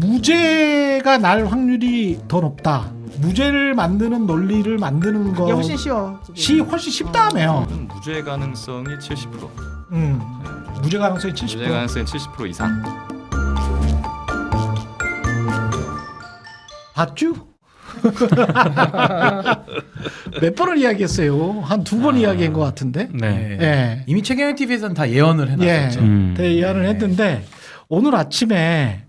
무죄가 날 확률이 더 높다. 무죄를 만드는 논리를 만드는 이게 훨씬 쉬워. 훨씬 쉽다며요. 무죄 가능성이 70%. 무죄 가능성이 70%. 무죄 가능성이 70% 이상. 봤죠? 몇 번을 이야기했어요? 한 두 번 이야기한 것 같은데. 네. 예. 이미 최경영 TV에서는 다 예언을 해놨었죠. 대예언을 했는데 오늘 아침에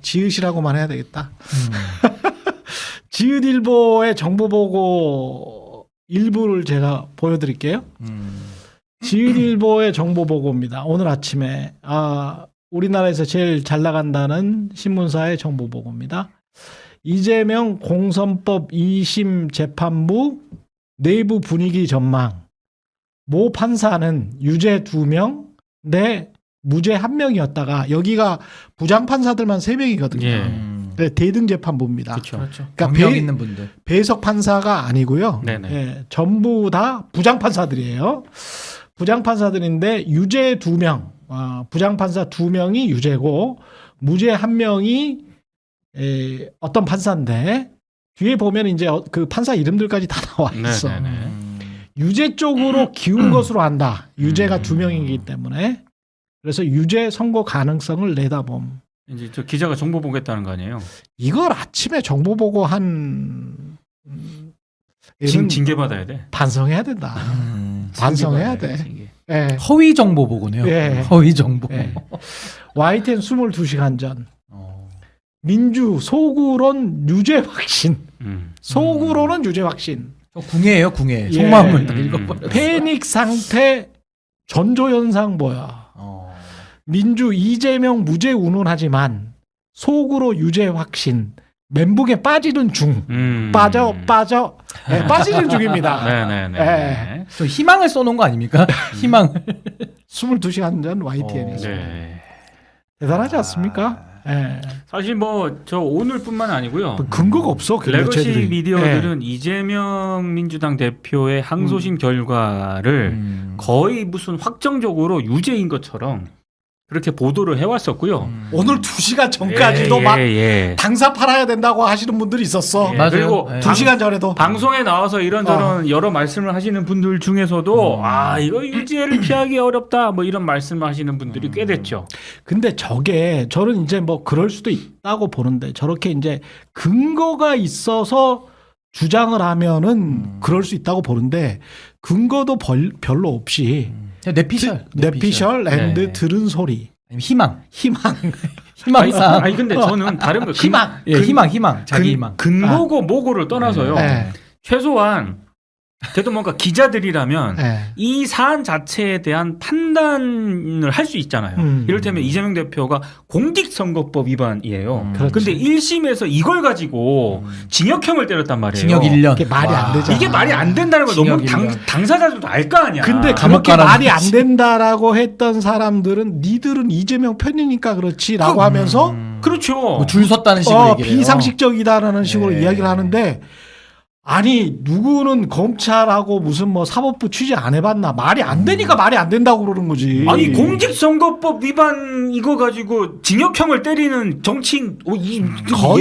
지읒이라고만 해야 되겠다. 지읒일보의 정보보고 일부를 제가 보여드릴게요. 지읒일보의 정보보고입니다. 오늘 아침에 우리나라에서 제일 잘 나간다는 신문사의 정보보고입니다. 이재명 공선법 2심 재판부 내부 분위기 전망. 모 판사는 유죄 2명 내 무죄 1명이었다가 여기가 부장판사들만 3명이거든요. 예. 대등재판부입니다. 그렇죠. 그러니까 경력 있는 분들. 배석 판사가 아니고요. 네네. 예, 전부 다 부장판사들이에요. 부장판사들인데 유죄 2명, 부장판사 2명이 유죄고 무죄 1명이 어떤 판사인데 뒤에 보면 이제 그 판사 이름들까지 다 나와 있어. 유죄 쪽으로 기운 것으로 한다. 유죄가 2명이기 때문에. 그래서 유죄 선고 가능성을 내다봄. 이제 저 기자가 정보 보겠다는 거 아니에요? 이걸 아침에 정보 보고 한 징계 받아야 돼. 반성해야 된다. 반성해야 돼. 징계. 예. 허위 정보 보고네요. 예. 허위 정보. 예. YTN 22시간 전 민주 소구론 유죄 확신. 소구론은 유죄 확신. 궁예예요, 궁예. 예. 속마음을 딱 읽어버렸어요. 패닉 상태 전조현상 뭐야. 민주 이재명 무죄 운운하지만 속으로 유죄 확신. 멘붕에 빠지는 중. 빠져. 네, 빠지는 중입니다. 네네네. 예. 저 희망을 써놓은 거 아닙니까? 희망을. 22시간 전 YTN에서. 네. 대단하지 않습니까? 예. 사실 뭐 저 오늘뿐만 아니고요. 근거가 없어. 레거시 쟤들이. 미디어들은 이재명 민주당 대표의 항소심 결과를 거의 무슨 확정적으로 유죄인 것처럼 그렇게 보도를 해왔었고요. 오늘 2시간 전까지도 막 당사 팔아야 된다고 하시는 분들이 있었어. 맞아요. 그리고 예. 2시간 전에도. 방송에 나와서 이런저런 여러 말씀을 하시는 분들 중에서도 이거 유죄를 피하기 어렵다 뭐 이런 말씀을 하시는 분들이 꽤 됐죠. 근데 저게 저는 이제 뭐 그럴 수도 있다고 보는데 저렇게 이제 근거가 있어서 주장을 하면은 그럴 수 있다고 보는데 근거도 별로 없이 뇌피셜. 뇌피셜 앤드 네. 들은 소리. 희망. 희망사. 아니 근데 저는 다른 거 희망. 예, 희망. 자기 희망. 근거고 뭐고를 떠나서요. 네. 최소한 그래도 뭔가 기자들이라면 네. 이 사안 자체에 대한 판단을 할 수 있잖아요. 이를테면 이재명 대표가 공직선거법 위반이에요. 그렇지. 근데 1심에서 이걸 가지고 징역형을 때렸단 말이에요. 징역 1년. 이게 말이 안 되잖아. 이게 말이 안 된다는 걸 너무 징역 1년. 당사자들도 알 거 아니야. 근데 감옥 그렇게 가라는 말이 안 거지. 된다라고 했던 사람들은 니들은 이재명 편이니까 그렇지라고 하면서 그렇죠. 뭐줄 섰다는 식으로 얘기를 해요. 비상식적이다라는 식으로 네. 이야기를 하는데 아니 누구는 검찰하고 무슨 뭐 사법부 취재 안 해봤나 말이 안 되니까 말이 안 된다고 그러는 거지. 아니 공직선거법 위반 이거 가지고 징역형을 때리는 정치인 거의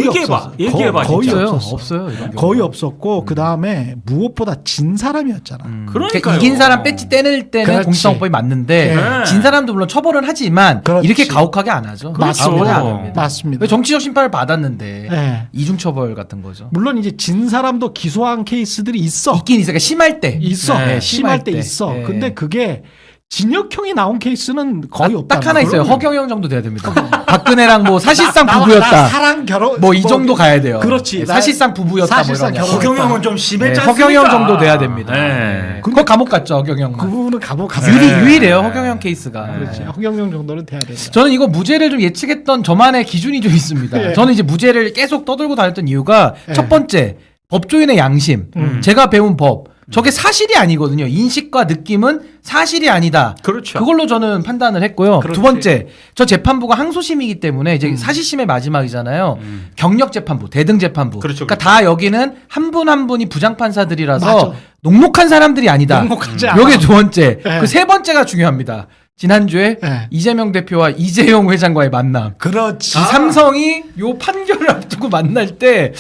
얘기해봐. 없었어. 얘기해봐. 거의 진짜. 없어요. 이런 경우. 거의 없었고 그 다음에 무엇보다 진 사람이었잖아. 그러니까요. 이긴 사람 배지 떼낼 때는 그렇지. 공직선거법이 맞는데 네. 진 사람도 물론 처벌은 하지만 그렇지. 이렇게 가혹하게 안 하죠. 그렇죠. 가혹하게 안 합니다. 맞습니다. 왜 정치적 심판을 받았는데 네. 이중처벌 같은 거죠. 물론 이제 진 사람도 기소한 케이스들이 있어. 있긴 있어요. 그러니까 심할 때. 있어. 네, 심할 때 있어. 네. 근데 그게 징역형이 나온 케이스는 거의 없다. 딱 하나 있어요. 허경영 정도 돼야 됩니다. 박근혜랑 뭐 사실상 부부였다. 사랑 결혼 뭐 이 정도 가야 돼요. 그렇지. 네, 사실상 부부였다. 사실상 뭐 이런 거. 결혼. 허경영은 좀 심했지 네, 않습니까? 허경영 정도 돼야 됩니다. 네. 그거 감옥 갔죠. 허경영만. 그 부분은 감옥 가서 유일해요. 허경영 케이스가. 그렇지. 허경영 정도는 돼야 된다. 저는 이거 무죄를 좀 예측했던 저만의 기준이 좀 있습니다. 예. 저는 이제 무죄를 계속 떠들고 다녔던 이유가 예. 첫 번째 법조인의 양심, 제가 배운 법. 저게 사실이 아니거든요. 인식과 느낌은 사실이 아니다. 그렇죠. 그걸로 저는 판단을 했고요. 그렇지. 두 번째, 저 재판부가 항소심이기 때문에 이제 사실심의 마지막이잖아요. 경력 재판부, 대등 재판부. 그렇죠, 그러니까 다 여기는 한 분 한 분이 부장판사들이라서 맞아. 녹록한 사람들이 아니다. 녹록하지 않아. 요게 두 번째. 네. 그 세 번째가 중요합니다. 지난주에 네. 이재명 대표와 이재용 회장과의 만남. 그렇지. 이 삼성이 요 판결을 앞두고 만날 때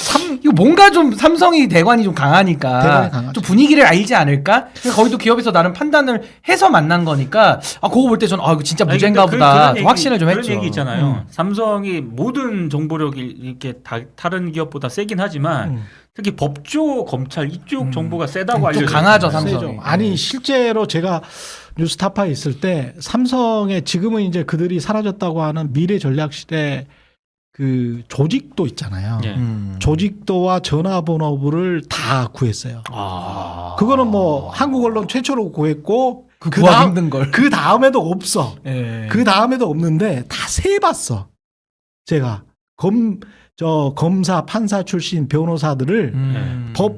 이거 뭔가 좀 삼성이 대관이 좀 강하니까 대관이 강하죠. 좀 분위기를 알지 않을까? 거기도 기업에서 나름 판단을 해서 만난 거니까 그거 볼 때 저는 이거 진짜 무죄인가 아니, 보다 그런 얘기, 확신을 좀 그런 했죠. 얘기 있잖아요. 삼성이 모든 정보력이 이렇게 다른 기업보다 세긴 하지만 특히 법조, 검찰 이쪽 정보가 세다고 좀 알려져 강하죠, 있잖아요. 삼성이. 세죠. 아니 실제로 제가 뉴스타파에 있을 때 삼성의 지금은 이제 그들이 사라졌다고 하는 미래 전략실의 그 조직도 있잖아요. 예. 조직도와 전화번호부를 다 구했어요. 그거는 뭐 한국 언론 최초로 구했고 그 구하기 힘든 걸. 그 다음에도 없어. 예. 그 다음에도 없는데 다 세봤어. 제가 검사, 판사 출신 변호사들을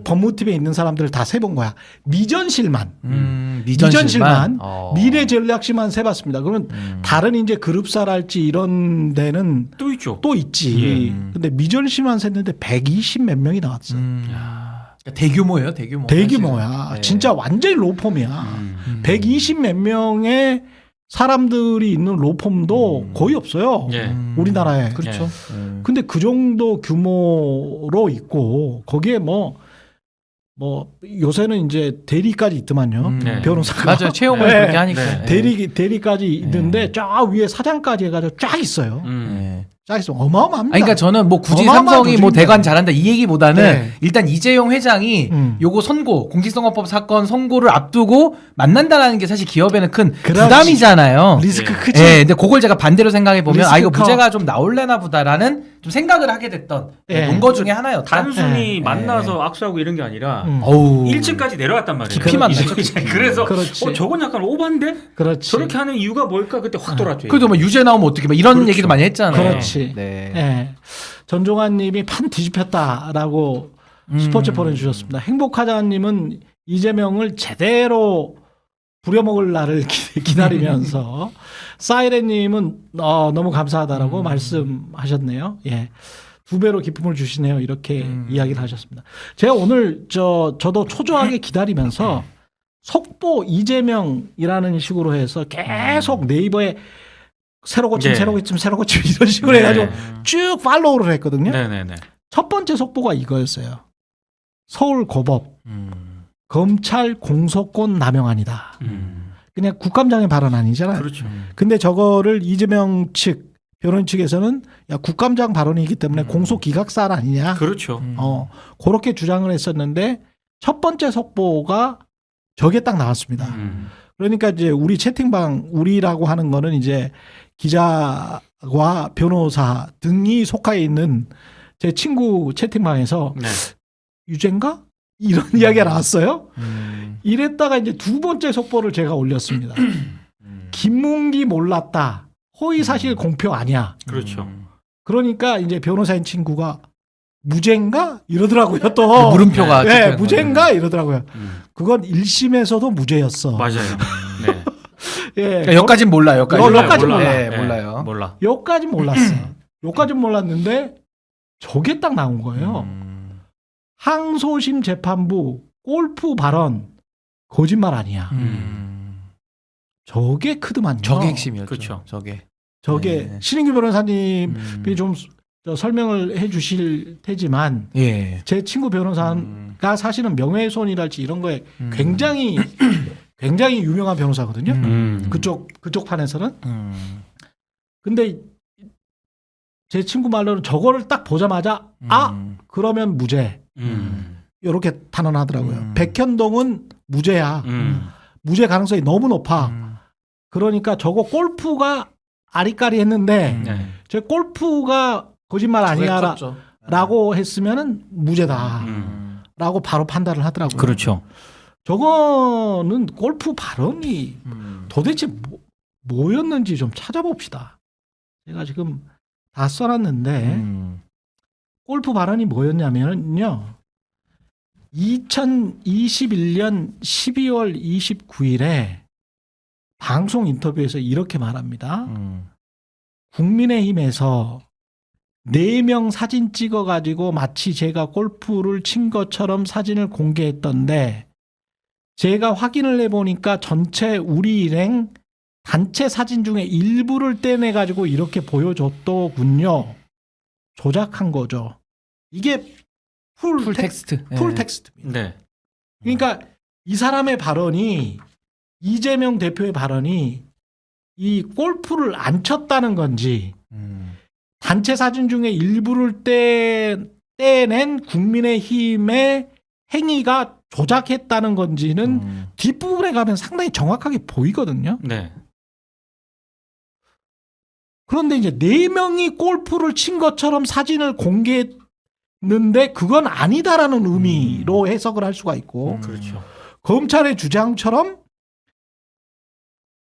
법무팀에 있는 사람들을 다 세본 거야. 미전실만. 미전실만. 미래 전략실만 세봤습니다. 그러면 다른 이제 그룹사랄지 이런 데는 또 있죠. 또 있지. 예. 근데 미전실만 셌는데 120 몇 명이 나왔어. 대규모예요, 대규모. 대규모야. 사실은. 네. 진짜 완전히 로펌이야. 120 몇 명의 사람들이 있는 로펌도 거의 없어요. 예. 우리나라에. 그렇죠. 근데 그 정도 규모로 있고 거기에 뭐 요새는 이제 대리까지 있더만요. 네. 변호사가. 맞아요. 채용을 네. 그렇게 하니까. 네. 대리까지 있는데 쫙 위에 사장까지 해가지고 쫙 있어요. 예. 쫙 있어. 어마어마합니다. 그러니까 저는 뭐 굳이 어마어마한 삼성이 뭐 조직입니다. 대관 잘한다 이 얘기보다는 네. 일단 이재용 회장이 요거 선고 공직선거법 사건 선고를 앞두고 만난다라는 게 사실 기업에는 큰 그렇지. 부담이잖아요. 리스크 예. 크지. 예, 근데 그걸 제가 반대로 생각해 보면 리스크 이거 커. 무죄가 좀 나올래나 보다라는 좀 생각을 하게 됐던 예. 논거 중에 하나였다. 단순히 예. 만나서 악수하고 이런 게 아니라 어우. 1층까지 내려왔단 말이에요. 깊이 만났죠. 그래서 그렇지. 저건 약간 오반데? 그렇지. 저렇게 하는 이유가 뭘까? 그때 확 돌았죠. 그래도 뭐 유죄 나오면 어떻게 막 이런 그렇죠. 얘기도 많이 했잖아요. 그렇지. 네. 예. 전종환님이 판 뒤집혔다라고 스포츠 보내주셨습니다. 행복하자님은 이재명을 제대로 부려먹을 날을 기다리면서 사이렌님은 너무 감사하다라고 말씀하셨네요. 예. 2배로 기쁨을 주시네요. 이렇게 이야기를 하셨습니다. 제가 오늘 저도 초조하게 기다리면서 속보 이재명이라는 식으로 해서 계속 네이버에 새로 고침, 네. 새로 고침, 새로 고침 이런 식으로 해가지고 쭉 팔로우를 했거든요. 네네네. 첫 번째 속보가 이거였어요. 서울고법 검찰 공소권 남용안이다. 그냥 국감장의 발언 아니잖아요. 그렇죠. 근데 저거를 이재명 측 변호인 측에서는 야 국감장 발언이기 때문에 공소 기각사안 아니냐. 그렇죠. 그렇게 주장을 했었는데 첫 번째 속보가 저게 딱 나왔습니다. 그러니까 이제 우리 채팅방 우리라고 하는 거는 이제 기자와 변호사 등이 속해 있는 제 친구 채팅방에서 네. 유죄인가? 이런 이야기가 나왔어요. 이랬다가 이제 두 번째 속보를 제가 올렸습니다. 김문기 몰랐다. 허위사실 공표 아니야. 그렇죠. 그러니까 이제 변호사인 친구가 무죄인가? 이러더라고요 또. 물음표가 네, 찍혀있는 무죄인가? 이러더라고요. 그건 1심에서도 무죄였어. 맞아요. 네. 예, 그러니까 여기까지는 몰라요. 여기까지 몰라. 네, 몰라요. 몰라. 여기까진 몰랐어. 여기까진 몰랐는데 저게 딱 나온 거예요. 항소심 재판부 골프 발언 거짓말 아니야. 저게 크드만요. 저게 핵심이었죠. 그렇죠. 저게 네. 신인규 변호사님이 좀 설명을 해주실 테지만 예. 제 친구 변호사가 사실은 명예훼손이랄지 이런 거에 굉장히 유명한 변호사거든요. 그쪽 판에서는. 근데 제 친구 말로는 저거를 딱 보자마자 그러면 무죄. 이렇게 단언하더라고요. 백현동은 무죄야. 무죄 가능성이 너무 높아. 그러니까 저거 골프가 아리까리 했는데 저 골프가 거짓말 아니야라고 했으면은 무죄다라고 바로 판단을 하더라고요. 그렇죠. 저거는 골프 발언이 도대체 뭐였는지 좀 찾아봅시다. 제가 지금 다 써놨는데 골프 발언이 뭐였냐면요. 2021년 12월 29일에 방송 인터뷰에서 이렇게 말합니다. 국민의힘에서 4명 사진 찍어가지고 마치 제가 골프를 친 것처럼 사진을 공개했던데 제가 확인을 해보니까 전체 우리 일행 단체 사진 중에 일부를 떼내 가지고 이렇게 보여줬더군요. 조작한 거죠. 이게 풀 텍스트. 풀 텍스트입니다. 네. 그러니까 이 사람의 발언이 이재명 대표의 발언이 이 골프를 안 쳤다는 건지 단체 사진 중에 일부를 떼낸 국민의힘의 행위가 조작했다는 건지는 뒷부분에 가면 상당히 정확하게 보이거든요. 네. 그런데 이제 4명이 골프를 친 것처럼 사진을 공개했는데 그건 아니다라는 의미로 해석을 할 수가 있고 그렇죠. 검찰의 주장처럼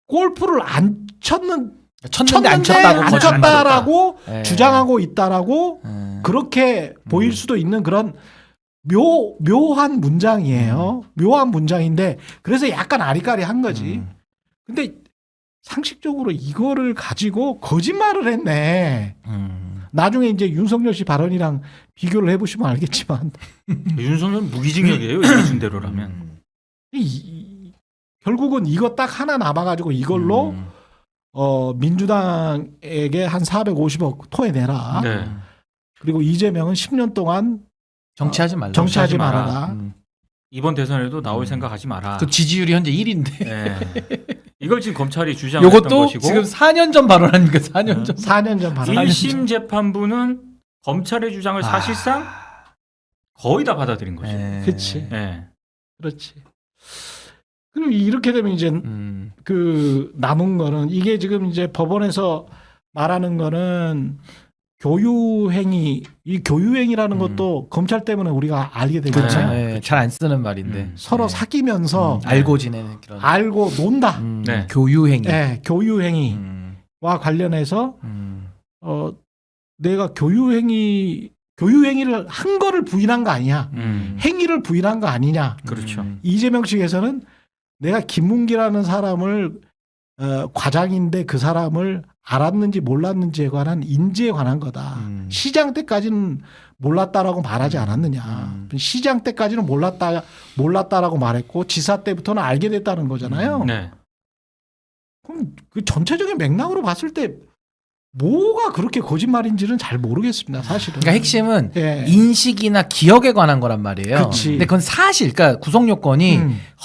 골프를 안 쳤는데 안 쳤다고 안 거짓말했다. 쳤다라고 예. 주장하고 있다라고 그렇게 보일 수도 있는 그런 묘한 문장이에요. 묘한 문장인데 그래서 약간 아리까리한 거지. 근데 상식적으로 이거를 가지고 거짓말을 했네. 나중에 이제 윤석열 씨 발언이랑 비교를 해보시면 알겠지만 윤석열은 무기징역이에요. 얘기준 대로라면. 결국은 이거 딱 하나 남아가지고 이걸로 민주당에게 한 450억 토해내라. 네. 그리고 이재명은 10년 동안 정치하지 말라. 정치하지 마라. 말아라. 이번 대선에도 나올 생각하지 마라. 그 지지율이 현재 1위인데. 네. 이걸 지금 검찰이 주장했던 요것도 것이고 지금 4년 전 발언하니까 4년 전. 4년 전 발언. 1심 재판부는 검찰의 주장을 사실상 거의 다 받아들인 거죠. 그치. 네. 그렇지. 그럼 이렇게 되면 이제 그 남은 거는 이게 지금 이제 법원에서 말하는 거는 교유행위, 이 교유행위라는 것도 검찰 때문에 우리가 알게 되잖아요. 잘 안 쓰는 말인데. 서로 사귀면서 알고 지내는 그런. 알고 논다. 네. 교유행위. 네, 교유행위와 관련해서 내가 교유행위를 한 거를 부인한 거 아니냐. 행위를 부인한 거 아니냐. 그렇죠. 이재명 측에서는 내가 김문기라는 사람을 과장인데 그 사람을 알았는지 몰랐는지에 관한 인지에 관한 거다. 시장 때까지는 몰랐다라고 말하지 않았느냐. 시장 때까지는 몰랐다라고 말했고 지사 때부터는 알게 됐다는 거잖아요. 네. 그럼 그 전체적인 맥락으로 봤을 때 뭐가 그렇게 거짓말인지는 잘 모르겠습니다, 사실은. 그러니까 핵심은 예. 인식이나 기억에 관한 거란 말이에요. 그치. 근데 그건 사실, 그러니까 구성 요건이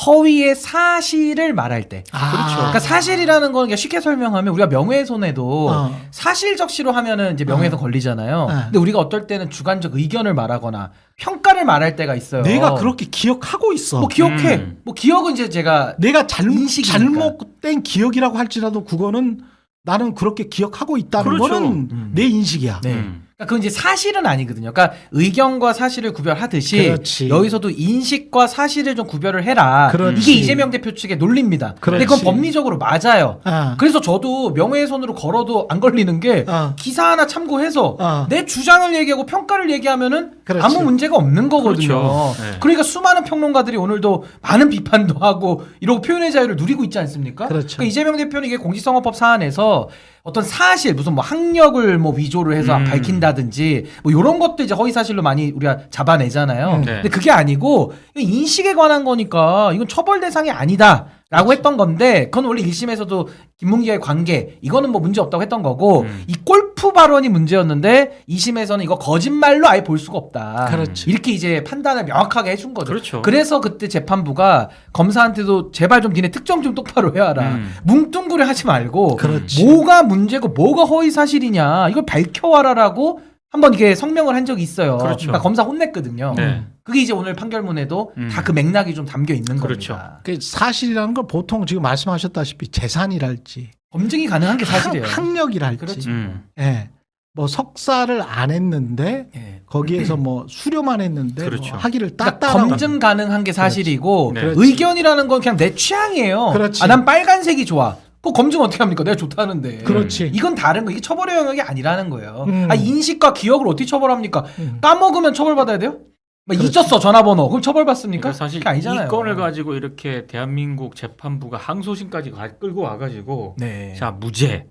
허위의 사실을 말할 때. 그렇죠. 그러니까 사실이라는 건 그냥 쉽게 설명하면 우리가 명예훼손에도 어. 사실적시로 하면은 이제 명예훼손 걸리잖아요. 네. 근데 우리가 어떨 때는 주관적 의견을 말하거나 평가를 말할 때가 있어요. 내가 그렇게 기억하고 있어. 뭐 기억해. 뭐 기억은 이제 제가 내가 인식이니까. 잘못된 기억이라고 할지라도 그거는 나는 그렇게 기억하고 있다는 그렇죠. 거는 내 인식이야. 네. 그러니까 그건 이제 사실은 아니거든요. 그러니까 의견과 사실을 구별하듯이 그렇지. 여기서도 인식과 사실을 좀 구별을 해라. 그렇지. 이게 이재명 대표 측의 논리입니다. 근데 그건 그렇지. 법리적으로 맞아요. 그래서 저도 명예훼손으로 걸어도 안 걸리는 게 기사 하나 참고해서 내 주장을 얘기하고 평가를 얘기하면은 그렇지. 아무 문제가 없는 거거든요. 그렇죠. 네. 그러니까 수많은 평론가들이 오늘도 많은 비판도 하고 이러고 표현의 자유를 누리고 있지 않습니까? 그렇죠. 그러니까 이재명 대표는 이게 공직선거법 사안에서 어떤 사실 무슨 뭐 학력을 뭐 위조를 해서 밝힌다든지 뭐 이런 것도 이제 허위 사실로 많이 우리가 잡아내잖아요. 네. 근데 그게 아니고 인식에 관한 거니까 이건 처벌 대상이 아니다라고 했던 건데 그건 원래 1심에서도 김문기와의 관계 이거는 뭐 문제 없다고 했던 거고 이 골프 발언이 문제였는데 2심에서는 이거 거짓말로 아예 볼 수가 없다. 그렇지. 이렇게 이제 판단을 명확하게 해준 거죠. 그렇죠. 그래서 그때 재판부가 검사한테도 제발 좀 니네 특정 좀 똑바로 해와라. 뭉뚱그려 하지 말고 그렇지. 뭐가 문제고 뭐가 허위 사실이냐 이걸 밝혀와라라고 한번 이게 성명을 한 적이 있어요. 그렇죠. 그러니까 검사 혼냈거든요. 네. 그게 이제 오늘 판결문에도 다 그 맥락이 좀 담겨 있는 그렇죠. 겁니다. 그 사실이라는 건 보통 지금 말씀하셨다시피 재산이랄지 검증이 가능한 게 사실이에요. 학력이랄지 그렇지. 예. 뭐 석사를 안 했는데 예. 거기에서 뭐 수료만 했는데 그렇죠. 뭐 학위를 그러니까 땄다라고 검증 가능한 게 사실이고 그렇지. 네. 의견이라는 건 그냥 내 취향이에요. 그렇지. 아, 난 빨간색이 좋아. 그 검증 어떻게 합니까? 내가 좋다는데. 그렇지. 이건 다른 거. 이게 처벌의 영역이 아니라는 거예요. 음. 아, 인식과 기억을 어떻게 처벌합니까? 까먹으면 처벌받아야 돼요? 막 그렇지. 잊었어 전화번호. 그럼 처벌받습니까? 그러니까 사실 그게 아니잖아요. 이 건을 가지고 이렇게 대한민국 재판부가 항소심까지 끌고 와가지고 네. 자 무죄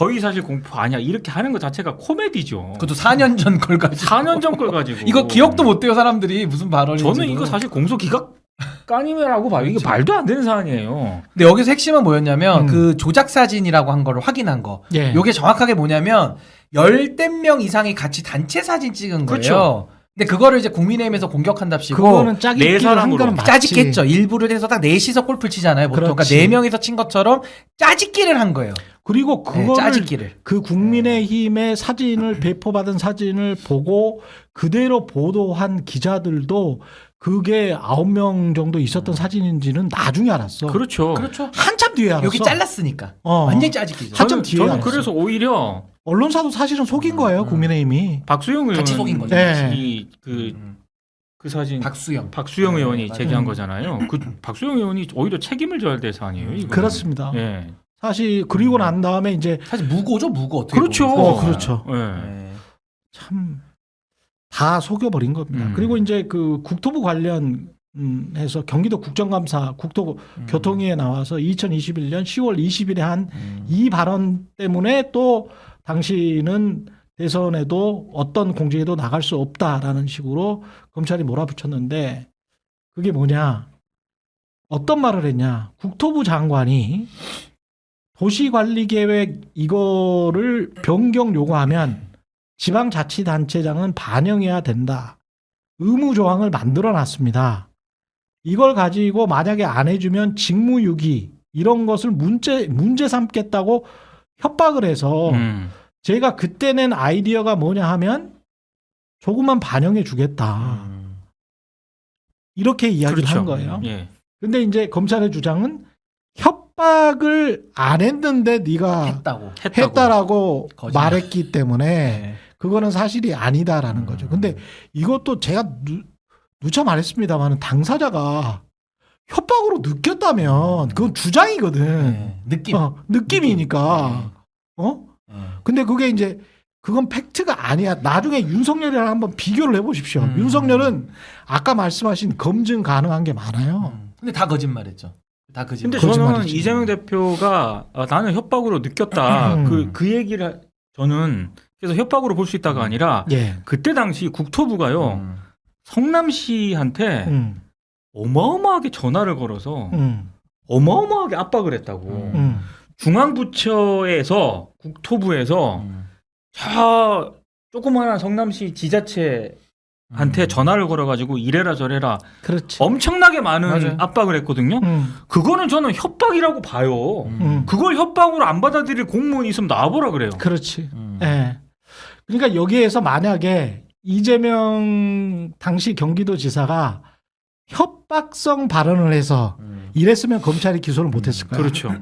허위사실 공표 아니야 이렇게 하는 것 자체가 코미디죠. 그것도 4년 전 걸 가지고. 4년 전 걸 가지고 이거 기억도 못 해요 사람들이 무슨 발언인지. 저는 이거 사실 공소 기각 까님이라고 봐요. 이게 말도 안 되는 사안이에요. 근데 여기서 핵심은 뭐였냐면 음. 그 조작 사진이라고 한 거를 확인한 거. 예. 요게 정확하게 뭐냐면 10명 이상이 같이 단체 사진 찍은 거예요. 그렇죠. 근데 그거를 이제 국민의힘에서 공격한답시고 그거는 짜깁기를 네 한 사람으로. 거는 맞지. 짜집겠죠. 일부를 해서 딱 넷이서 골프를 치잖아요. 보통. 그렇지. 그러니까 4명이서 친 것처럼 짜집기를 한 거예요. 그리고 네, 그거를 짜집기를. 그 국민의힘의 사진을 배포받은 사진을 보고 그대로 보도한 기자들도 그게 9명 정도 있었던 사진인지는 나중에 알았어. 그렇죠. 그렇죠. 한참 뒤에 알았어. 여기 잘랐으니까. 어. 완전 짜집기죠. 한참 뒤에 저는 알았어. 그래서 오히려 언론사도 사실은 속인 거예요. 국민의힘이. 박수영 의원 같이 속인 거죠. 네. 그 사진 박수영. 박수영 의원이 맞아요. 제기한 거잖아요. 그 박수영 의원이 오히려 책임을 져야 될 사안이에요. 이거는. 그렇습니다. 예. 사실 그리고 난 다음에 이제 사실 무고죠, 무고 어떻게 그렇죠. 보면. 그렇죠. 예. 네. 참 다 속여버린 겁니다. 그리고 이제 그 국토부 관련 해서 경기도 국정감사 국토교통위에 나와서 2021년 10월 20일에 한 이 발언 때문에 또 당시는 대선에도 어떤 공직에도 나갈 수 없다라는 식으로 검찰이 몰아붙였는데 그게 뭐냐? 어떤 말을 했냐? 국토부 장관이 도시관리계획 이거를 변경 요구하면 지방자치단체장은 반영해야 된다. 의무 조항을 만들어 놨습니다. 이걸 가지고 만약에 안 해주면 직무유기 이런 것을 문제 삼겠다고 협박을 해서 제가 그때 낸 아이디어가 뭐냐 하면 조금만 반영해 주겠다. 이렇게 이야기를 그렇죠. 한 거예요. 예. 근데 이제 검찰의 주장은 협박을 안 했는데 네가 했다고. 했다라고 거짓말. 말했기 때문에 네. 그거는 사실이 아니다라는 거죠. 근데 이것도 제가 누차 말했습니다만 당사자가 협박으로 느꼈다면 그건 주장이거든. 네. 느낌. 느낌이니까. 어? 네. 근데 그게 이제 그건 팩트가 아니야. 나중에 윤석열이랑 한번 비교를 해보십시오. 윤석열은 아까 말씀하신 검증 가능한 게 많아요. 근데 다 거짓말했죠. 다 거짓말. 근데 저는 거짓말이지. 이재명 대표가 나는 협박으로 느꼈다. 음. 그 얘기를 저는 그래서 협박으로 볼 수 있다가 아니라 예. 그때 당시 국토부가요. 성남시한테 어마어마하게 전화를 걸어서 어마어마하게 압박을 했다고. 중앙부처에서 국토부에서 저 조그마한 성남시 지자체한테 전화를 걸어가지고 이래라 저래라 그렇지. 엄청나게 많은 맞아요. 압박을 했거든요. 그거는 저는 협박이라고 봐요. 그걸 협박으로 안 받아들일 공무원이 있으면 나와보라 그래요. 그렇지. 예. 그러니까 여기에서 만약에 이재명 당시 경기도지사가 협박성 발언을 해서 이랬으면 검찰이 기소를 못했을 거야. 그렇죠.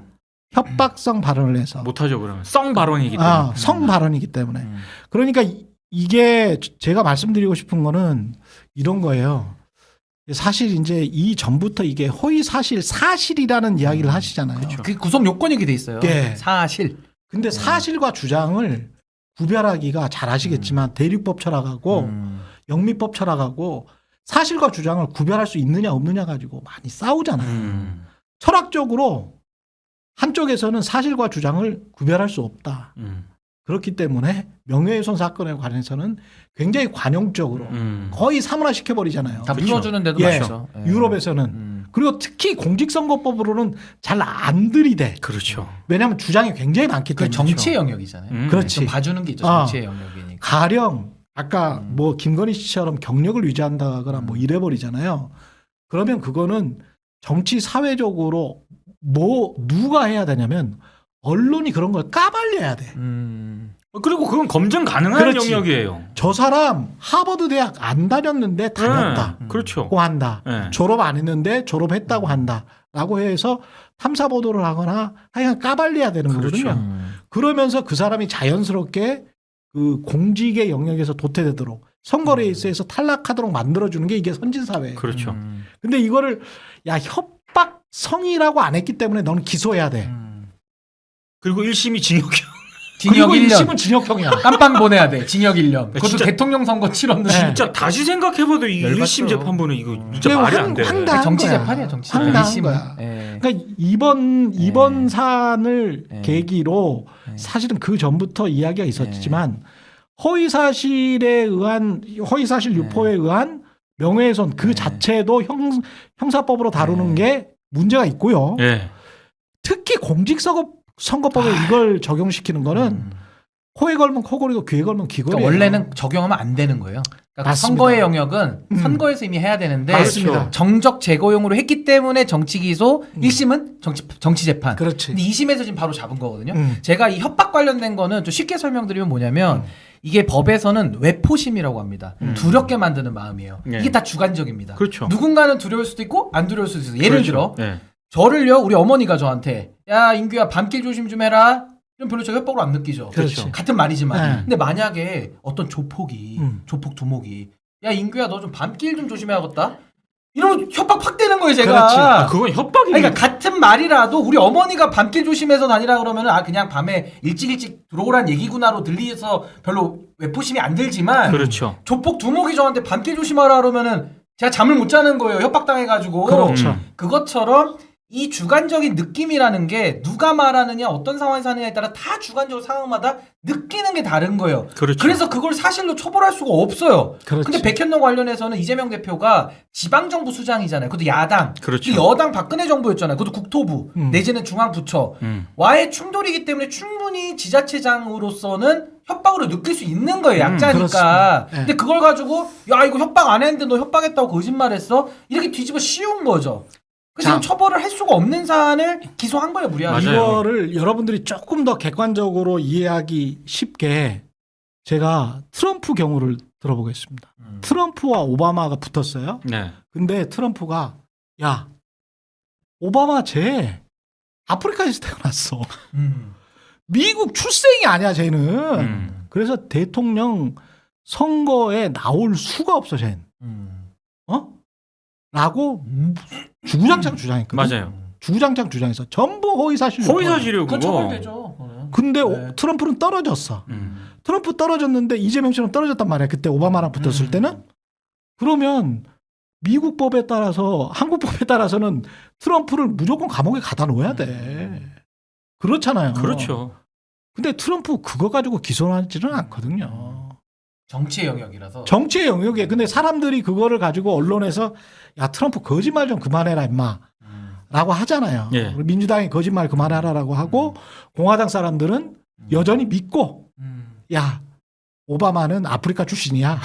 협박성 발언을 해서. 못하죠 그러면. 성 발언이기 때문에. 성 발언이기 때문에. 그러니까 이게 제가 말씀드리고 싶은 거는 이런 거예요. 사실 이제 이 전부터 이게 허위 사실이라는 이야기를 하시잖아요. 그 구성 요건이 돼 있어요. 예. 사실. 근데 사실과 주장을 구별하기가 잘 아시겠지만 대륙법 철학하고 영미법 철학하고 사실과 주장을 구별할 수 있느냐 없느냐 가지고 많이 싸우잖아요. 철학적으로 한쪽에서는 사실과 주장을 구별할 수 없다. 그렇기 때문에 명예훼손 사건에 관해서는 굉장히 관용적으로 거의 사문화시켜버리잖아요. 다 그렇죠. 물어주는 데도 예. 많죠. 예. 유럽에서는. 그리고 특히 공직선거법으로는 잘 안 들이대. 그렇죠. 왜냐하면 주장이 굉장히 많기 그 때문에. 정치의 영역이잖아요. 그렇지. 좀 봐주는 게 있죠. 아. 정치의 영역이니까. 가령 아까 뭐 김건희 씨처럼 경력을 유지한다거나 뭐 이래버리잖아요. 그러면 그거는 정치 사회적으로 뭐 누가 해야 되냐면 언론이 그런 걸 까발려야 돼. 그리고 그건 검증 가능한 그렇지. 영역이에요. 저 사람 하버드 대학 안 다녔는데 다녔다. 그렇죠. 고 한다. 네. 졸업 안 했는데 졸업했다고 한다. 라고 해서 탐사 보도를 하거나 하여간 까발려야 되는 그렇죠. 거거든요. 그러면서 그 사람이 자연스럽게 그 공직의 영역에서 도태되도록 선거 레이스에서 탈락하도록 만들어주는 게 이게 선진사회예요. 그렇죠. 근데 이거를 야 협박성이라고 안 했기 때문에 너는 기소해야 돼. 그리고 1심이 징역형. 징역 그리고 1년. 1심은 징역형이야. 깜빵 보내야 돼. 징역 1년. 그것도 진짜- 대통령 선거 치렀는데. 네. 진짜 다시 생각해봐도 이 열받죠. 1심 재판부는 이거 진짜 그게 말이 안 돼. 황당한 정치 거야. 재판이야, 정치 황당한 재판. 거야. 예. 그러니까 이번 사안을 네. 계기로 네. 사실은 그 전부터 이야기가 있었지만 허위 사실 유포에 의한 명예훼손 그 자체도 형사법으로 다루는 게 문제가 있고요. 예. 특히 공직선거법에 이걸 적용시키는 거는 코에 걸면 코걸이고 귀에 걸면 귀걸이에요. 그러니까 원래는 적용하면 안 되는 거예요. 그러니까 맞습니다. 선거의 영역은 선거에서 이미 해야 되는데 맞습니다. 정적 제거용으로 했기 때문에 정치 기소, 1심은 정치 재판. 그렇지. 근데 2심에서 지금 바로 잡은 거거든요. 음. 제가 이 협박 관련된 거는 좀 쉽게 설명드리면 뭐냐면 이게 법에서는 외포심이라고 합니다. 두렵게 만드는 마음이에요. 예. 이게 다 주관적입니다. 그렇죠. 누군가는 두려울 수도 있고 안 두려울 수도 있어요. 예를 들어 예. 저를요 우리 어머니가 저한테 야 인규야 밤길 조심 좀 해라. 이런 별로 저 협박으로 안 느끼죠. 그렇지. 같은 말이지만. 네. 근데 만약에 어떤 조폭이 조폭 두목이 야 인규야 너 좀 밤길 좀 조심해야겠다. 이러면 협박 확 되는 거예요 제가. 그렇지. 아, 그건 협박이. 그러니까 같은 말이라도 우리 어머니가 밤길 조심해서 다니라 그러면은 아 그냥 밤에 일찍 들어오란 얘기구나로 들리서 별로 외포심이 안 들지만 그렇죠. 조폭 두목이 저한테 밤길 조심하라 그러면은 제가 잠을 못 자는 거예요 협박당해가지고. 그렇죠. 그것처럼 이 주관적인 느낌이라는 게 누가 말하느냐 어떤 상황에서 하느냐에 따라 다 주관적으로 상황마다 느끼는 게 다른 거예요. 그렇죠. 그래서 그걸 사실로 처벌할 수가 없어요. 그렇지. 근데 백현동 관련해서는 이재명 대표가 지방정부 수장이잖아요. 그것도 야당. 그렇죠. 근데 여당 박근혜 정부였잖아요. 그것도 국토부 내지는 중앙부처. 와의 충돌이기 때문에 충분히 지자체장으로서는 협박으로 느낄 수 있는 거예요. 약자니까. 그렇습니다. 네. 근데 그걸 가지고 야 이거 협박 안 했는데 너 협박했다고 거짓말했어? 이렇게 뒤집어 씌운 거죠. 그래서 자. 지금 처벌을 할 수가 없는 사안을 기소한 거예요. 무리하게. 맞아요. 이거를 여러분들이 조금 더 객관적으로 이해하기 쉽게 제가 트럼프 경우를 들어보겠습니다. 트럼프와 오바마가 붙었어요. 네. 근데 트럼프가 야 오바마 쟤 아프리카에서 태어났어. 미국 출생이 아니야 쟤는. 그래서 대통령 선거에 나올 수가 없어 쟤는. 어? 라고 주구장창 주장했거든. 맞아요. 주구장창 주장해서 전부 허위사실. 허위사실이요 그건 그거. 처벌되죠. 그거는. 근데 네. 트럼프는 떨어졌어. 트럼프 떨어졌는데 이재명처럼 떨어졌단 말이야. 그때 오바마랑 붙었을 때는. 그러면 미국 법에 따라서 한국 법에 따라서는 트럼프를 무조건 감옥에 가다 놓아야 돼. 그렇잖아요. 그렇죠. 근데 트럼프 그거 가지고 기소하지는 않거든요. 정치의 영역이라서. 정치의 영역에. 근데 사람들이 그거를 가지고 언론에서 야 트럼프 거짓말 좀 그만해라 임마 라고 하잖아요. 예. 민주당이 거짓말 그만하라라고 하고 공화당 사람들은 여전히 믿고 야 오바마는 아프리카 출신이야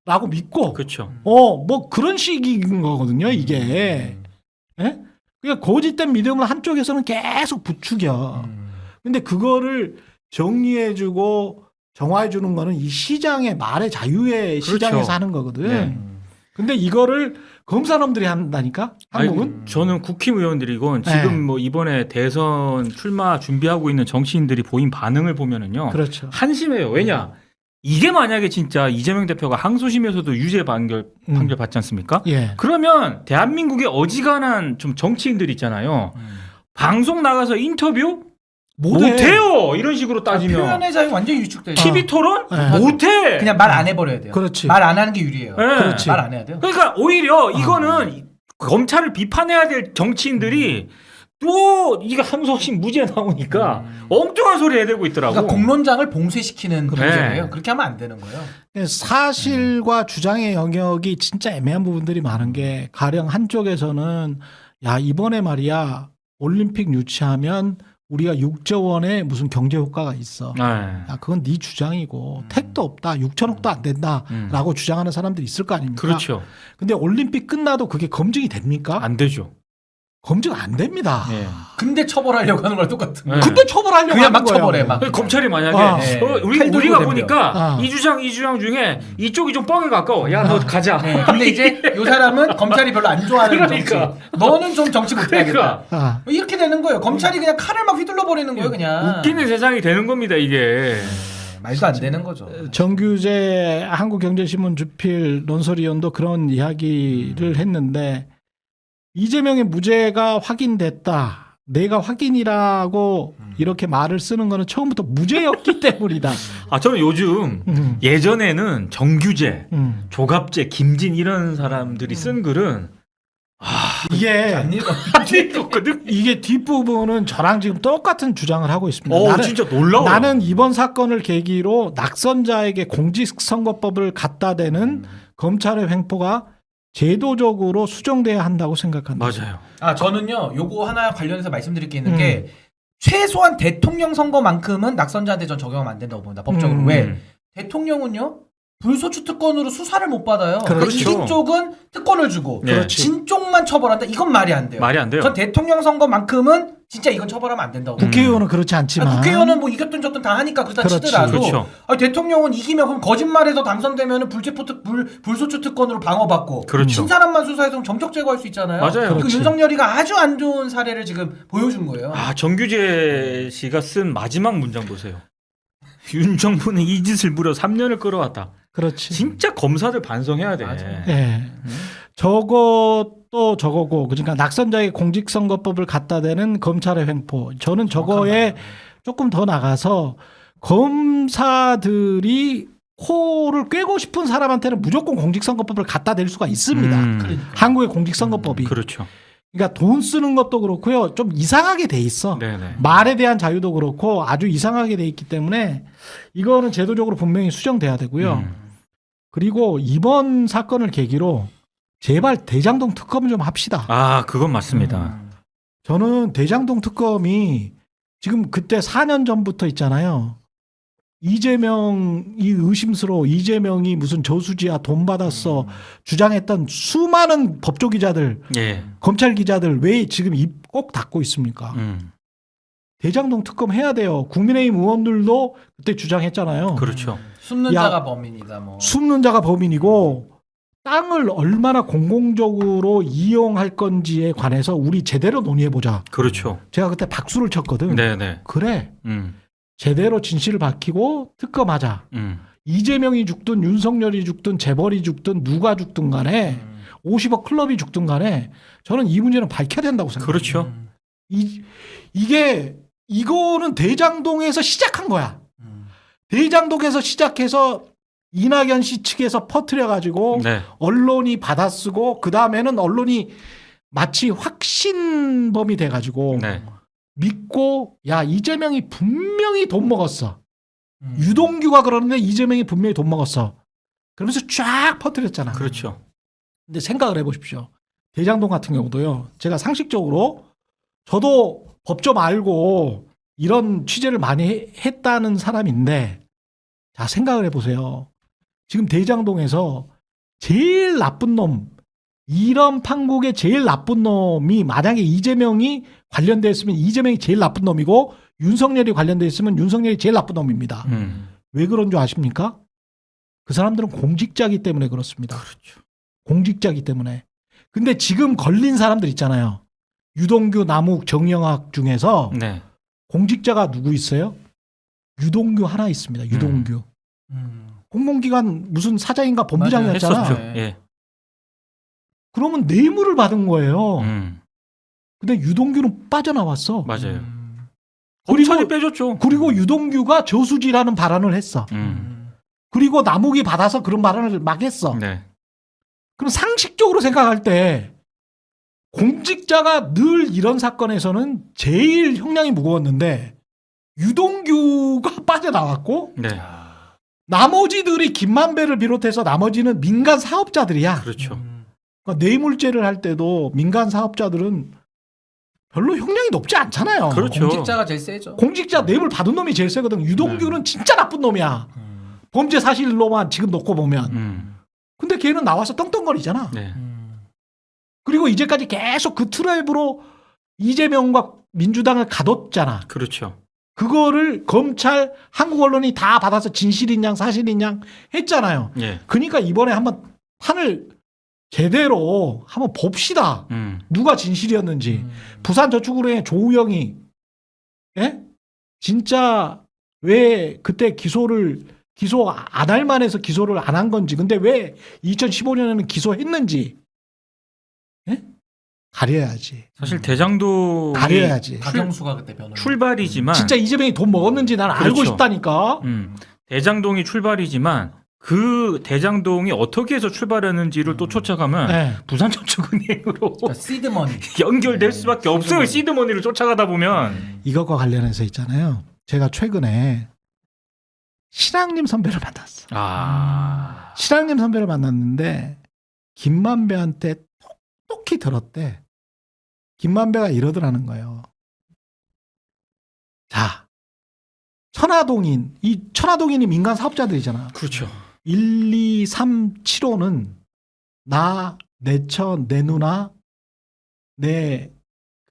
라고 믿고 그렇죠. 뭐 그런 식인 거거든요 이게. 예? 그러니까 거짓된 믿음을 한쪽에서는 계속 부추겨. 근데 그거를 정리해주고 정화해주는 거는 이 시장의 말의 자유의 그렇죠. 시장에서 하는 거거든. 네. 근데 이거를 검사놈들이 한다니까 한국은. 아니, 저는 국힘의원들이건 지금 네. 뭐 이번에 대선 출마 준비하고 있는 정치인들이 보인 반응을 보면은요. 그렇죠. 한심해요. 왜냐? 이게 만약에 진짜 이재명 대표가 항소심에서도 유죄 판결 받지 않습니까? 예. 그러면 대한민국의 어지간한 좀 정치인들 있잖아요. 방송 나가서 인터뷰 못해요. 이런 식으로 따지면 표현의 자유 완전히 위축돼요. TV 토론 네. 못해. 그냥 말 안 해버려야 돼요. 그렇지. 말 안 하는 게 유리해요. 네. 그렇지. 말 안 해야 돼요. 그러니까 오히려 이거는 검찰을 비판해야 될 정치인들이 또 이게 항소심 무죄 나오니까 엉뚱한 소리 해대고 있더라고. 그러니까 공론장을 봉쇄시키는 그래. 문제예요. 그렇게 하면 안 되는 거예요. 사실과 주장의 영역이 진짜 애매한 부분들이 많은 게 가령 한쪽에서는 야 이번에 말이야 올림픽 유치하면 우리가 6조 원의 무슨 경제 효과가 있어. 네. 야, 그건 네 주장이고 택도 없다. 6천억도 안 된다라고 주장하는 사람들이 있을 거 아닙니까? 그렇죠. 근데 올림픽 끝나도 그게 검증이 됩니까? 안 되죠. 검증 안 됩니다. 예. 근데 처벌하려고 하는 거랑 똑같은 거예요. 네. 근데 처벌하려고 그냥 하는 막 거예요. 처벌해, 막. 검찰이 만약에 네. 우리가 댐벼. 보니까 아. 이 주장 중에 이쪽이 좀 뻥에 가까워. 야 너 가자. 네, 근데 이제 요 사람은 검찰이 별로 안 좋아하는 그러니까. 정치. 너는 좀 정치 못해야겠다. 그러니까 아, 이렇게 되는 거예요. 검찰이 그냥 칼을 막 휘둘러 버리는 거예요, 그냥. 웃기는 세상이 되는 겁니다 이게. 말도 안 되는 거죠. 정규재 한국경제신문 주필 논설위원도 그런 이야기를 했는데 이재명의 무죄가 확인됐다. 내가 확인이라고 이렇게 말을 쓰는 거는 처음부터 무죄였기 때문이다. 아 저는 요즘 예전에는 정규재, 조갑재, 김진 이런 사람들이 쓴 글은 이게 안 읽어. 안 읽었거든. 이게 뒷부분은 저랑 지금 똑같은 주장을 하고 있습니다. 진짜 놀라워. 나는 이번 사건을 계기로 낙선자에게 공직선거법을 갖다 대는 검찰의 횡포가 제도적으로 수정돼야 한다고 생각한다. 맞아요. 아 저는요 요거 하나 관련해서 말씀드릴 게 있는 게 최소한 대통령 선거만큼은 낙선자한테 전 적용하면 안 된다고 봅니다. 법적으로. 왜? 대통령은요 불소추 특권으로 수사를 못 받아요. 그러니까 그렇죠. 이긴 쪽은 특권을 주고 네. 그렇지. 진 쪽만 처벌한다. 이건 말이 안 돼요. 말이 안 돼요. 전 대통령 선거만큼은 진짜 이건 처벌하면 안 된다고. 국회의원은 그렇지 않지만 국회의원은 뭐 이겼든 졌든 다 하니까 그렇다 그렇지. 치더라도 그렇죠. 아니, 대통령은 이기면 그럼 거짓말해서 당선되면은 불소추 특권으로 방어받고 그렇죠. 진 사람만 수사해서 점적 제거할 수 있잖아요. 맞아요. 그 그렇지. 윤석열이가 아주 안 좋은 사례를 지금 보여준 거예요. 아 정규재 씨가 쓴 마지막 문장 보세요. 윤 정부는 이 짓을 무려 3년을 끌어왔다. 그렇지. 진짜 검사들 반성해야 돼. 맞아. 예. 저것도 저거고 그러니까 낙선자의 공직선거법을 갖다 대는 검찰의 횡포. 저는 저거에 조금 더 나가서 검사들이 코를 꿰고 싶은 사람한테는 무조건 공직선거법을 갖다 댈 수가 있습니다. 그러니까. 한국의 공직선거법이. 그렇죠. 그러니까 돈 쓰는 것도 그렇고요. 좀 이상하게 돼 있어. 네네. 말에 대한 자유도 그렇고 아주 이상하게 돼 있기 때문에 이거는 제도적으로 분명히 수정돼야 되고요. 그리고 이번 사건을 계기로 제발 대장동 특검 좀 합시다. 아 그건 맞습니다. 저는 대장동 특검이 지금 그때 4년 전부터 있잖아요. 이재명이 의심스러워. 이재명이 무슨 저수지야 돈 받았어 주장했던 수많은 법조 기자들, 예. 검찰 기자들 왜 지금 입 꼭 닫고 있습니까? 대장동 특검 해야 돼요. 국민의힘 의원들도 그때 주장했잖아요. 그렇죠. 숨는 야, 자가 범인이다 뭐. 숨는 자가 범인이고 땅을 얼마나 공공적으로 이용할 건지에 관해서 우리 제대로 논의해보자. 그렇죠. 제가 그때 박수를 쳤거든. 네네. 그래. 제대로 진실을 밝히고 특검하자. 이재명이 죽든 윤석열이 죽든 재벌이 죽든 누가 죽든 간에 50억 클럽이 죽든 간에 저는 이 문제는 밝혀야 된다고 생각해요. 그렇죠. 이거는 대장동에서 시작한 거야. 대장동에서 시작해서 이낙연 씨 측에서 퍼뜨려 가지고 네. 언론이 받아쓰고 그 다음에는 언론이 마치 확신범이 돼 가지고 네. 믿고 야 이재명이 분명히 돈 먹었어. 유동규가 그러는데 이재명이 분명히 돈 먹었어. 그러면서 쫙 퍼뜨렸잖아. 그렇죠. 근데 생각을 해보십시오. 대장동 같은 경우도요. 제가 상식적으로 저도 법 좀 알고 이런 취재를 많이 했다는 사람인데 자 생각을 해보세요. 지금 대장동에서 제일 나쁜 놈 이런 판국의 제일 나쁜 놈이 만약에 이재명이 관련돼 있으면 이재명이 제일 나쁜 놈이고 윤석열이 관련돼 있으면 윤석열이 제일 나쁜 놈입니다. 왜 그런 줄 아십니까? 그 사람들은 공직자이기 때문에 그렇습니다. 그렇죠. 공직자이기 때문에. 근데 지금 걸린 사람들 있잖아요. 유동규, 남욱, 정영학 중에서 네. 공직자가 누구 있어요? 유동규 하나 있습니다. 유동규. 공공기관 무슨 사장인가 본부장이었잖아. 했었죠. 네. 예. 그러면 뇌물을 받은 거예요. 근데 유동규는 빠져나왔어. 맞아요. 그리고- 검찰이 빼줬죠. 그리고 유동규가 저수지라는 발언을 했어. 그리고 남욱이 받아서 그런 발언을 막 했어. 네. 그럼 상식적으로 생각할 때 공직자가 늘 이런 사건에서는 제일 형량이 무거웠는데 유동규가 빠져나왔고 네. 나머지들이 김만배를 비롯해서 나머지는 민간 사업자들이야. 그렇죠. 그러니까 뇌물죄를 할 때도 민간 사업자들은 별로 형량이 높지 않잖아요. 그렇죠. 공직자가 제일 세죠. 공직자 뇌물 받은 놈이 제일 세거든. 유동규는 진짜 나쁜 놈이야. 범죄 사실로만 지금 놓고 보면. 근데 걔는 나와서 떵떵거리잖아. 네. 그리고 이제까지 계속 그 트랩으로 이재명과 민주당을 가뒀잖아. 그렇죠. 그거를 검찰, 한국 언론이 다 받아서 진실인 양 사실인 양 했잖아요. 예. 그러니까 이번에 한번 판을 제대로 한번 봅시다. 누가 진실이었는지. 부산저축은행의 조우영이 진짜 왜 그때 기소 안 할 만해서 기소를 안 한 건지. 근데 왜 2015년에는 기소했는지. 가려야지. 사실 대장도 가려야지. 박영수가 그때 변호인. 출발이지만 진짜 이재명이 돈 먹었는지 난 알고 그렇죠. 싶다니까. 대장동이 출발이지만 그 대장동이 어떻게 해서 출발했는지를 또 쫓아가면 네. 부산저축은행으로 그러니까 시드머니. 연결될 수밖에 없어요. 시드머니를 쫓아가다 보면. 이것과 관련해서 있잖아요. 제가 최근에 신앙님 선배를 만났어. 아. 신앙님 선배를 만났는데 김만배한테 똑똑히 들었대. 김만배가 이러더라는 거예요. 자, 이 천화동인이 민간 사업자들이잖아. 그렇죠. 1, 2, 3, 7호는 나, 내 처, 내 누나, 내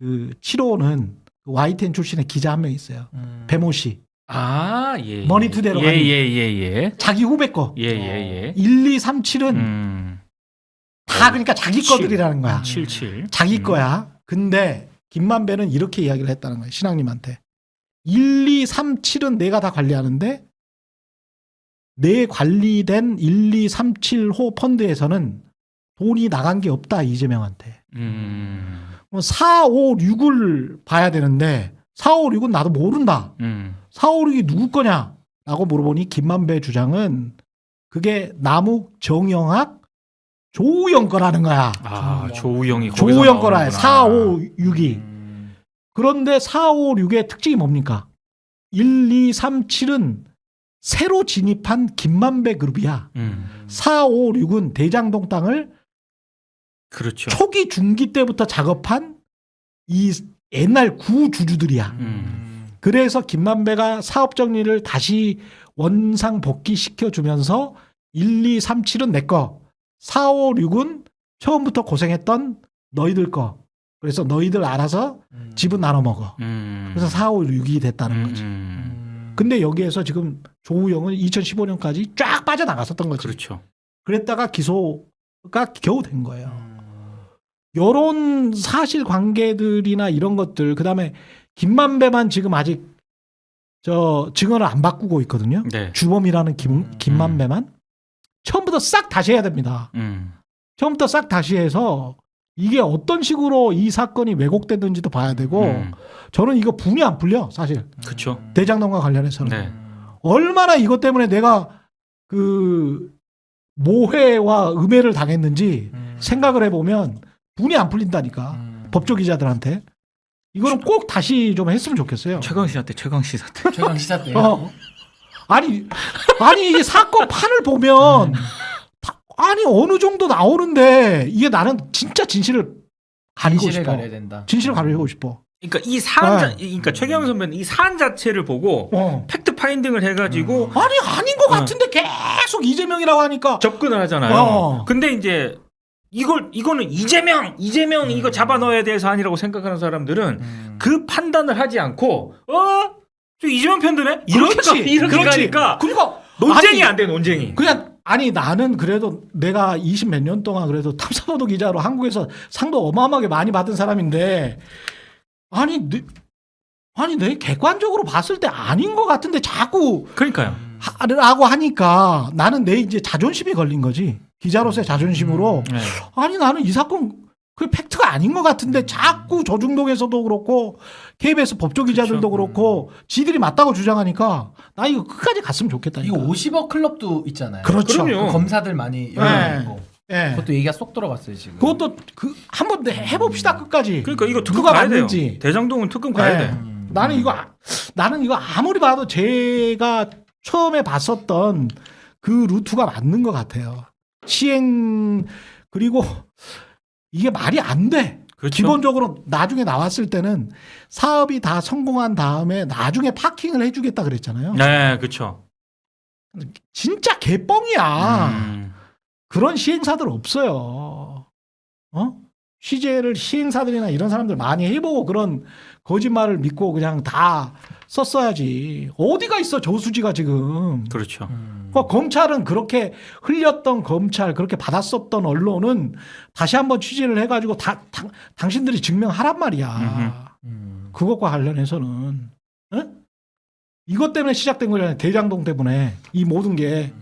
그 7호는 YTN 출신의 기자 한 명 있어요. 배모 씨. 아, 예. 머니투데이로 가는 예. 자기 후배 거. 예. 1, 2, 3, 7은 다 그러니까 자기 거들이라는 거야. 77. 자기 거야. 근데 김만배는 이렇게 이야기를 했다는 거예요. 신앙님한테. 1, 2, 3, 7은 내가 다 관리하는데 내 관리된 1, 2, 3, 7호 펀드에서는 돈이 나간 게 없다. 이재명한테. 4, 5, 6을 봐야 되는데 4, 5, 6은 나도 모른다. 4, 5, 6이 누구 거냐? 라고 물어보니 김만배 주장은 그게 남욱, 정영학, 조우영 거라는 거야. 아, 조우영이 조우영 거라 해. 4, 5, 6이. 음. 그런데 4, 5, 6의 특징이 뭡니까? 1, 2, 3, 7은 새로 진입한 김만배 그룹이야. 4, 5, 6은 대장동 땅을 그렇죠. 초기 중기 때부터 작업한 이 옛날 구주주들이야. 그래서 김만배가 사업 정리를 다시 원상 복귀시켜 주면서 1, 2, 3, 7은 내 거. 4, 5, 6은 처음부터 고생했던 너희들 거. 그래서 너희들 알아서 집은 나눠 먹어. 그래서 4, 5, 6이 됐다는 거지. 근데 여기에서 지금 조우영은 2015년까지 쫙 빠져나갔었던 거지. 그렇죠. 그랬다가 기소가 겨우 된 거예요. 이런 사실 관계들이나 이런 것들, 그 다음에 김만배만 지금 아직 증언을 안 바꾸고 있거든요. 네. 주범이라는 김만배만. 처음부터 싹 다시 해야 됩니다. 처음부터 싹 다시 해서 이게 어떤 식으로 이 사건이 왜곡됐는지도 봐야 되고, 저는 이거 분이 안 풀려, 사실. 그렇죠. 대장동과 관련해서는. 네. 얼마나 이것 때문에 내가 그 모해와 음해를 당했는지 생각을 해보면 분이 안 풀린다니까. 법조 기자들한테. 이거는 꼭 다시 좀 했으면 좋겠어요. 최강 시사 때. 최강 시사 때요. 아니 이 사건 판을 보면 아니 어느 정도 나오는데 이게 나는 진짜 진실을 가리고 진실을 싶어. 가려야 된다. 진실을 가리고 싶어. 그러니까 이 사안, 네. 그러니까 최경 선배는 이 사안 자체를 보고 팩트 파인딩을 해가지고 아니 아닌 것 같은데 계속 이재명이라고 하니까 접근을 하잖아요. 근데 이제 이거는 이재명 이거 잡아 넣어야 될 사안이라고 생각하는 사람들은 그 판단을 하지 않고 저 이재명 편드네 이렇게 가니까 그러니까 논쟁이 안 돼. 논쟁이. 그냥 나는 그래도 내가 20 몇 년 동안 그래도 탐사보도 기자로 한국에서 상도 어마어마하게 많이 받은 사람인데 내 객관적으로 봤을 때 아닌 것 같은데 자꾸 그러니까요. 라고 하니까 나는 내 이제 자존심이 걸린 거지. 기자로서의 자존심으로 네. 아니 나는 이 사건 그 팩트가 아닌 것 같은데 자꾸 조중동에서도 그렇고 KBS 법조 기자들도 그렇고 지들이 맞다고 주장하니까 나 이거 끝까지 갔으면 좋겠다. 이거 50억 클럽도 있잖아요. 그렇죠. 그럼요. 그 검사들 많이 연락 있고. 예. 그것도 얘기가 쏙 들어갔어요 지금. 그것도 한번 해봅시다 끝까지. 그러니까 이거 특검 누가 가야 맞는지. 돼요. 대장동은 특검 가야 네. 돼. 나는 이거 아무리 봐도 제가 처음에 봤었던 그 루트가 맞는 것 같아요. 시행 그리고 이게 말이 안 돼. 그렇죠. 기본적으로 나중에 나왔을 때는 사업이 다 성공한 다음에 나중에 파킹을 해주겠다 그랬잖아요. 네, 그렇죠. 진짜 개뻥이야. 그런 시행사들 없어요. 취재를 시행사들이나 이런 사람들 많이 해보고 그런 거짓말을 믿고 그냥 다 썼어야지. 어디가 있어 저수지가 지금. 그렇죠. 검찰은 그렇게 흘렸던 검찰 그렇게 받았었던 언론은 다시 한번 취재를 해가지고 당신들이 증명하란 말이야. 그것과 관련해서는 이것 때문에 시작된 거잖아요. 대장동 때문에 이 모든 게